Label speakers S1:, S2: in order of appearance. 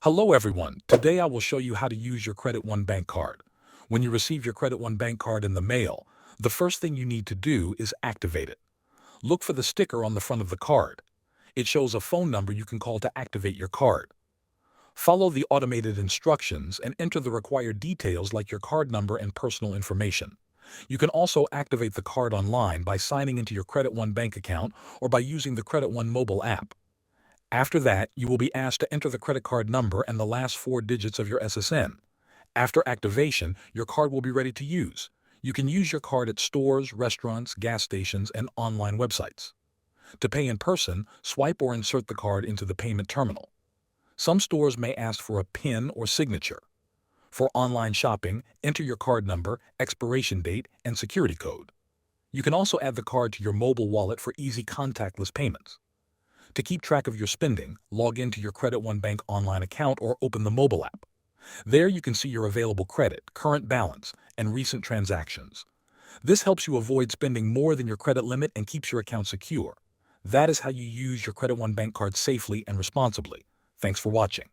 S1: Hello everyone. Today I will show you how to use your Credit One bank card. When you receive your Credit One bank card in the mail, the first thing you need to do is activate it. Look for the sticker on the front of the card. It shows a phone number you can call to activate your card. Follow the automated instructions and enter the required details like your card number and personal information. You can also activate the card online by signing into your Credit One bank account or by using the Credit One mobile app. After that, you will be asked to enter the credit card number and the last four digits of your SSN. After activation, your card will be ready to use. You can use your card at stores, restaurants, gas stations, and online websites. To pay in person, swipe or insert the card into the payment terminal. Some stores may ask for a PIN or signature. For online shopping, enter your card number, expiration date, and security code. You can also add the card to your mobile wallet for easy contactless payments. To keep track of your spending, log into your Credit One Bank online account or open the mobile app. There you can see your available credit, current balance, and recent transactions. This helps you avoid spending more than your credit limit and keeps your account secure. That is how you use your Credit One bank card safely and responsibly. Thanks for watching.